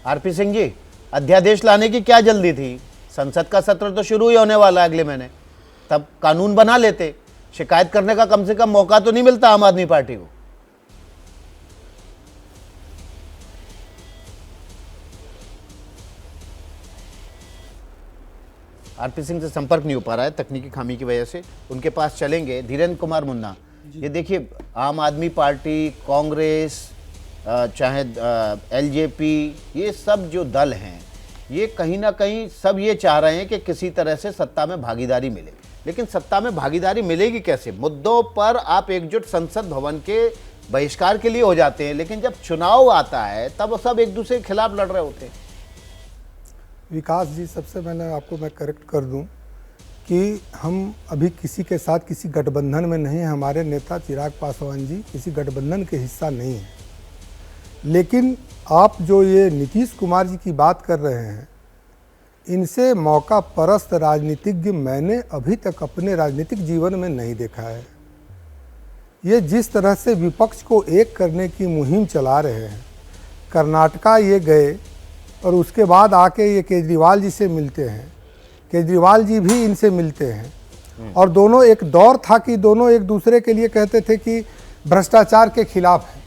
RP Singh ji, अध्यादेश लाने की क्या जल्दी थी? संसद का सत्र तो शुरू ही होने वाला है अगले महीने, तब कानून बना लेते। शिकायत करने का कम से कम मौका तो नहीं मिलता आम आदमी पार्टी को। आरपी सिंह से संपर्क नहीं हो पा रहा है तकनीकी खामी की वजह से, उनके पास चलेंगे। धीरेन्द्र कुमार मुन्ना, ये देखिए, आम आदमी पार्टी, कांग्रेस, चाहे एलजेपी, ये सब जो दल हैं, ये कहीं ना कहीं सब ये चाह रहे हैं कि किसी तरह से सत्ता में भागीदारी मिले। लेकिन सत्ता में भागीदारी मिलेगी कैसे? मुद्दों पर आप एकजुट संसद भवन के बहिष्कार के लिए हो जाते हैं, लेकिन जब चुनाव आता है तब सब एक दूसरे के खिलाफ लड़ रहे होते हैं। विकास जी, सबसे मैं आपको करेक्ट कर दूं कि हम अभी किसी के साथ किसी गठबंधन में नहीं हैं। हमारे नेता चिराग पासवान जी किसी गठबंधन के हिस्सा नहीं हैं। लेकिन आप जो ये नीतीश कुमार जी की बात कर रहे हैं, इनसे मौका परस्त राजनीतिज्ञ मैंने अभी तक अपने राजनीतिक जीवन में नहीं देखा है। ये जिस तरह से विपक्ष को एक करने की मुहिम चला रहे हैं, कर्नाटका ये गए और उसके बाद आके ये केजरीवाल जी से मिलते हैं, केजरीवाल जी भी इनसे मिलते हैं, और दोनों, एक दौर था कि दोनों एक दूसरे के लिए कहते थे कि भ्रष्टाचार के खिलाफ हैं।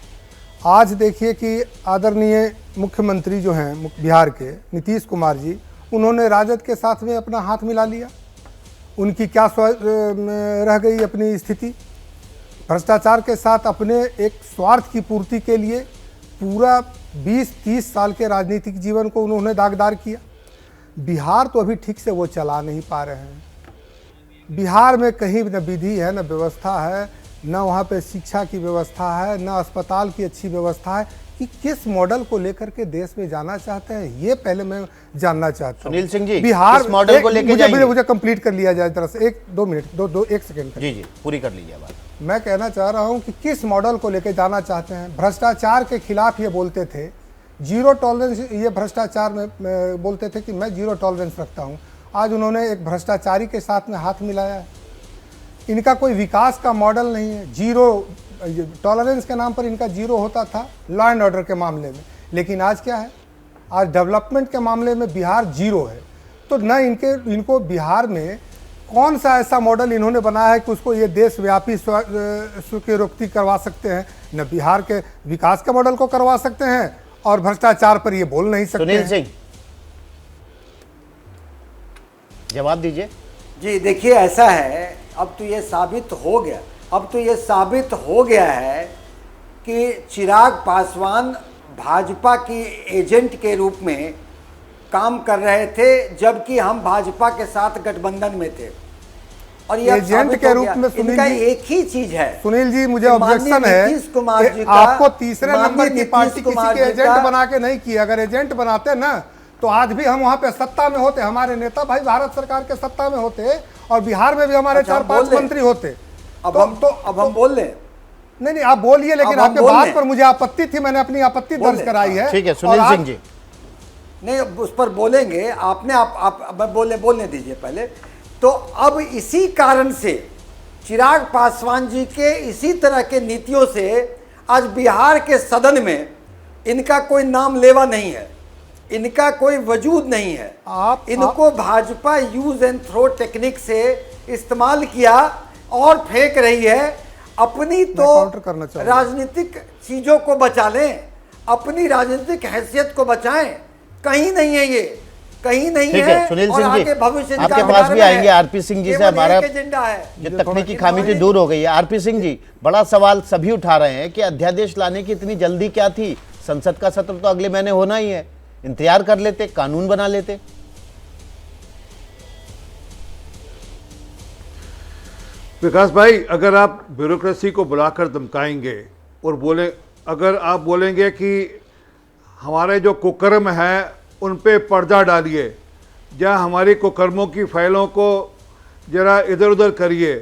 आज देखिए कि आदरणीय मुख्यमंत्री जो हैं बिहार के, नीतीश कुमार जी, उन्होंने राजद के साथ में अपना हाथ मिला लिया। उनकी क्या रह गई अपनी स्थिति? भ्रष्टाचार के साथ अपने एक स्वार्थ की पूर्ति के लिए पूरा 20-30 साल के राजनीतिक जीवन को उन्होंने दागदार किया। बिहार तो अभी ठीक से वो चला नहीं पा रहे हैं। बिहार में कहीं न विधि है, न व्यवस्था है, न वहाँ पे शिक्षा की व्यवस्था है, न अस्पताल की अच्छी व्यवस्था है। कि किस मॉडल को लेकर के देश में जाना चाहते हैं, ये पहले मैं जानना चाहता हूँ। सुनील सिंह जी, बिहार किस मॉडल को लेकर जाएंगे? मुझे कंप्लीट कर लिया जाए जरा से, 1-2 मिनट, एक सेकंड। जी जी, पूरी कर लीजिए बात। मैं कहना चाह रहा हूँ कि किस मॉडल को लेकर जाना चाहते हैं। भ्रष्टाचार के खिलाफ ये बोलते थे, जीरो टॉलरेंस, ये भ्रष्टाचार में बोलते थे कि मैं जीरो टॉलरेंस रखता हूँ। आज उन्होंने एक भ्रष्टाचारी के साथ में हाथ मिलाया है। इनका कोई विकास का मॉडल नहीं है। जीरो टॉलरेंस के नाम पर इनका जीरो होता था लॉ एंड ऑर्डर के मामले में, लेकिन आज क्या है? आज डेवलपमेंट के मामले में बिहार जीरो है। तो न इनको बिहार में कौन सा ऐसा मॉडल इन्होंने बनाया है कि उसको ये देशव्यापी स्वीकृति करवा सकते हैं? न बिहार के विकास के मॉडल को करवा सकते हैं और भ्रष्टाचार पर ये बोल नहीं सकते। सुनील सिंह, जवाब दीजिए। जी देखिए, ऐसा है, अब तो ये साबित हो गया है कि चिराग पासवान भाजपा की एजेंट के रूप में काम कर रहे थे, जबकि हम भाजपा के साथ गठबंधन में थे। और ये एजेंट के रूप में इनका एक ही चीज है। सुनील जी, मुझे ऑब्जेक्शन है, आपको तीसरे नंबर की पार्टी किसी के एजेंट बना के नहीं किया। अगर एजेंट बनाते ना तो आज भी हम वहां पे सत्ता में होते, हमारे नेता भाई भारत सरकार के सत्ता में होते, और बिहार में भी हमारे 4-5 मंत्री होते। अब हम बोल लें? नहीं, आप बोलिए, लेकिन आपके बात पर मुझे आपत्ति थी, मैंने अपनी आपत्ति दर्ज कराई है। ठीक है सुनील सिंह जी, नहीं, उस पर बोलेंगे। आपने आप बोलने दीजिए पहले। तो अब इसी कारण से चिराग पासवान जी के इसी तरह के नीतियों से आज बिहार के सदन में इनका कोई नाम लेवा नहीं है, इनका कोई वजूद नहीं है। इनको Bhajpa use and throw technique से इस्तेमाल किया और फेंक रही है। अपनी तो राजनीतिक चीजों को बचा लें, अपनी राजनीतिक हैसियत को बचाएं। कहीं नहीं है, ये कहीं नहीं है। सुनील और सिंह जी, आगे भविष्य आपके पास भी आएंगे। आरपी सिंह जी से हमारा एजेंडा है, जो तकनीकी खामी थी दूर हो गई है। आरपी सिंह जी, बड़ा सवाल सभी उठा रहे हैं कि अध्यादेश लाने की इतनी जल्दी क्या थी? संसद का सत्र तो अगले महीने होना ही है, इंतजार कर लेते, कानून बना लेते। विकास भाई, अगर आप ब्यूरोक्रेसी को बुलाकर धमकाएंगे और अगर आप बोलेंगे कि हमारे जो कुकर्म हैं उन पे पर्दा डालिए, या हमारी कुकर्मों की फाइलों को जरा इधर उधर करिए,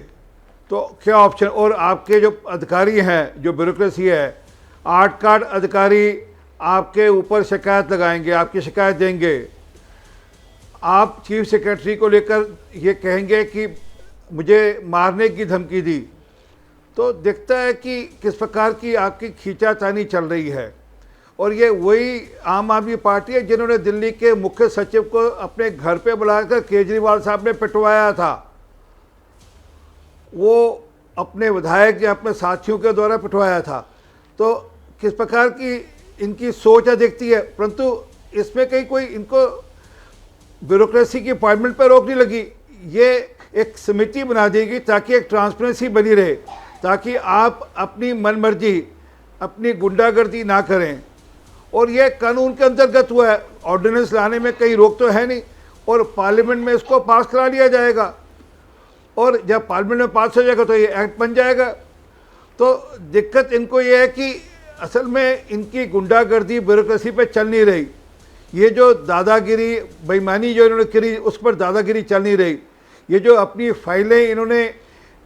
तो क्या ऑप्शन? और आपके जो अधिकारी हैं, जो ब्यूरोक्रेसी है, 8 कार्ड अधिकारी आपके ऊपर शिकायत लगाएंगे, आपकी शिकायत देंगे। आप चीफ सेक्रेटरी को लेकर ये कहेंगे कि मुझे मारने की धमकी दी, तो दिखता है कि किस प्रकार की आपकी खींचातानी चल रही है। और ये वही आम आदमी पार्टी है जिन्होंने दिल्ली के मुख्य सचिव को अपने घर पे बुलाकर केजरीवाल साहब ने पिटवाया था। वो अपने विधायक या अपने साथियों के द्वारा पिटवाया था। तो किस प्रकार की इनकी सोच है दिखती है, परंतु इसमें कहीं कोई इनको ब्यूरोक्रेसी की अपॉइंटमेंट पर रोक नहीं लगी। ये एक समिति बना देगी ताकि एक ट्रांसपेरेंसी बनी रहे, ताकि आप अपनी मनमर्जी, अपनी गुंडागर्दी ना करें। और ये कानून के अंतर्गत हुआ है, ऑर्डिनेंस लाने में कहीं रोक तो है नहीं, और पार्लियामेंट में इसको पास करा लिया जाएगा, और जब पार्लियामेंट में पास हो जाएगा तो ये एक्ट बन जाएगा। तो दिक्कत इनको ये है कि असल में इनकी गुंडागर्दी ब्यूरोक्रेसी पे चल नहीं रही। ये जो दादागिरी बेईमानी जो इन्होंने करी उस पर दादागिरी चल नहीं रही। ये जो अपनी फाइलें इन्होंने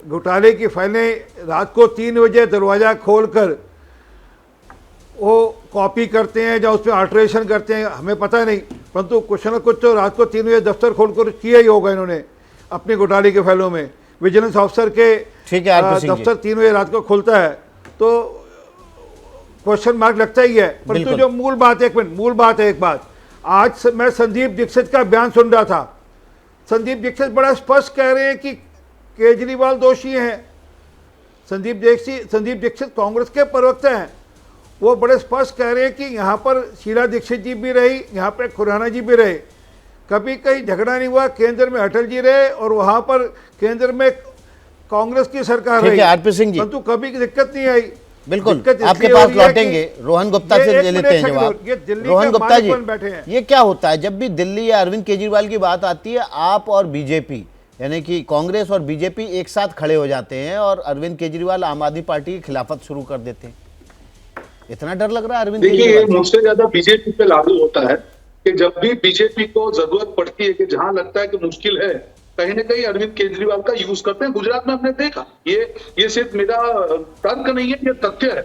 घोटाले की फाइलें रात को 3 बजे दरवाज़ा खोलकर वो कॉपी करते हैं या उसमें अल्टरेशन करते हैं, हमें पता नहीं, परंतु कुछ ना कुछ तो रात को 3 बजे दफ्तर खोलकर किया ही होगा इन्होंने अपने घोटाले के फाइलों में। विजिलेंस ऑफिसर के ठीक है, दफ्तर 3 बजे रात को खुलता है तो क्वेश्चन मार्क लगता ही है। परंतु जो मूल बात है, एक बात, आज मैं संदीप दीक्षित का बयान सुन रहा था। संदीप दीक्षित बड़ा स्पष्ट कह रहे हैं कि केजरीवाल दोषी हैं। संदीप दीक्षित कांग्रेस के प्रवक्ता हैं। वो बड़े स्पष्ट कह रहे हैं कि यहाँ पर शीला दीक्षित जी भी रही, यहाँ पर खुराना जी भी रहे, कभी कहीं झगड़ा नहीं हुआ। केंद्र में अटल जी रहे और वहाँ पर केंद्र में कांग्रेस की सरकार रही, आरपी सिंह जी, परंतु कभी दिक्कत नहीं आई। बिल्कुल आपके पास लौटेंगे, रोहन गुप्ता से ले लेते हैं जवाब। रोहन गुप्ता जी, ये क्या होता है जब भी दिल्ली या अरविंद केजरीवाल की बात आती है, आप और बीजेपी यानी कि कांग्रेस और बीजेपी एक साथ खड़े हो जाते हैं और अरविंद केजरीवाल आम आदमी पार्टी की खिलाफत शुरू कर देते हैं? इतना डर लग रहा है अरविंद देखिए, केजरीवाल? मुझसे ज्यादा बीजेपी पे लागू होता है कि जब भी बीजेपी को जरूरत पड़ती है कि जहां लगता है कि मुश्किल है, कहीं ना कहीं अरविंद केजरीवाल का यूज करते हैं। गुजरात में हमने देखा, ये सिर्फ मेरा तर्क नहीं है, ये तथ्य है।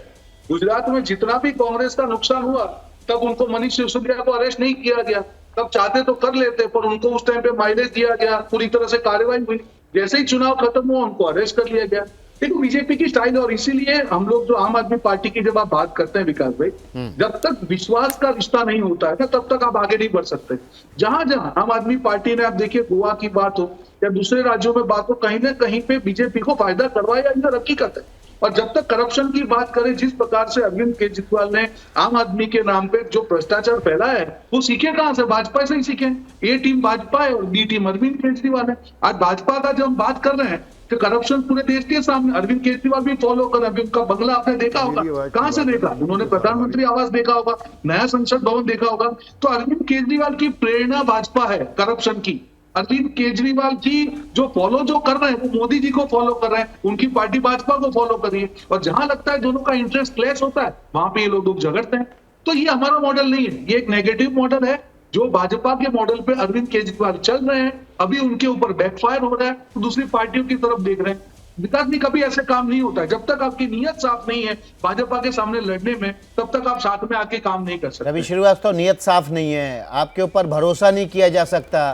गुजरात में जितना भी कांग्रेस का नुकसान हुआ तब उनको मनीष सिसोदिया को अरेस्ट नहीं किया गया। तब चाहते तो कर लेते, पर उनको उस टाइम पे माइलेज दिया गया, पूरी तरह से कार्रवाई हुई। जैसे ही चुनाव खत्म हुआ उनको अरेस्ट कर लिया गया। देखो बीजेपी की स्टाइल, और इसीलिए हम लोग जो आम आदमी पार्टी की जब आप बात करते हैं विकास भाई, जब तक विश्वास का रिश्ता नहीं होता है ना तब तक आप आगे नहीं बढ़ सकते। जहां जहां आम आदमी पार्टी ने, आप देखिए गोवा की बात हो या दूसरे राज्यों में बात हो, कहीं ना कहीं पे बीजेपी को फायदा करवाया या तरक्की करते हैं। और जब तक करप्शन की बात करें, जिस प्रकार से अरविंद केजरीवाल ने आम आदमी के नाम पे जो भ्रष्टाचार फैलाया है, वो सीखे कहां से? भाजपा से ही सीखे। ए टीम भाजपा है और बी टीम अरविंद केजरीवाल है। आज भाजपा का जब हम बात कर रहे हैं तो करप्शन पूरे देश के सामने अरविंद केजरीवाल भी फॉलो कर रहे हैं। उनका बंगला आपने देखा होगा, कहां से देखा? उन्होंने प्रधानमंत्री आवास देखा होगा, नया संसद भवन देखा होगा। तो अरविंद केजरीवाल की प्रेरणा भाजपा है करप्शन की। अरविंद केजरीवाल की जो कर रहे हैं वो मोदी जी को फॉलो कर रहे हैं, उनकी पार्टी भाजपा को फॉलो कर रही है। और जहां लगता है दोनों का इंटरेस्ट क्लैश होता है, वहां पे ये लोग झगड़ते हैं। तो ये हमारा मॉडल नहीं है, ये एक नेगेटिव मॉडल है। जो भाजपा के मॉडल पे अरविंद केजरीवाल चल रहे हैं, अभी उनके ऊपर बैकफायर हो रहा है, तो दूसरी पार्टियों की तरफ देख रहे हैं। विकास जी, कभी ऐसे काम नहीं होता है। जब तक आपकी नीयत साफ नहीं है भाजपा के सामने लड़ने में, तब तक आप साथ में आके काम नहीं कर सकते। रवि श्रीवास्तव, नीयत साफ नहीं है, आपके ऊपर भरोसा नहीं किया जा सकता।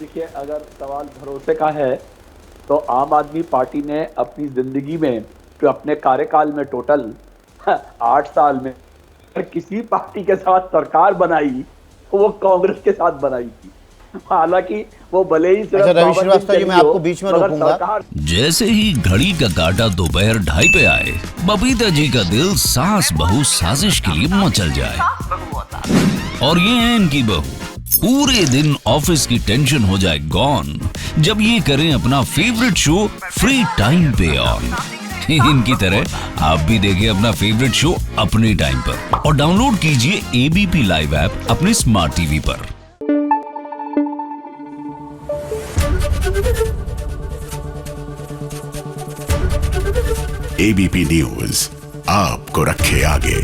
देखिए, अगर सवाल भरोसे का है तो आम आदमी पार्टी ने अपनी जिंदगी में, जो अपने कार्यकाल में टोटल 8 साल में किसी पार्टी के साथ सरकार बनाई तो वो कांग्रेस के साथ बनाई थी। हालांकि वो भले ही सिर्फ रवि श्रीवास्तव जी, मैं आपको बीच में रोकूंगा। जैसे ही घड़ी का काटा दोपहर 2:30 पे आए, बबीता जी का दिल सास बहू साजिश के लिए मचल जाए। और ये है इनकी बहू, पूरे दिन ऑफिस की टेंशन हो जाए गॉन जब ये करें अपना फेवरेट शो फ्री टाइम पे ऑन। इनकी तरह आप भी देखिए अपना फेवरेट शो अपने टाइम पर और डाउनलोड कीजिए एबीपी लाइव ऐप अपने स्मार्ट टीवी पर। एबीपी न्यूज आपको रखे आगे।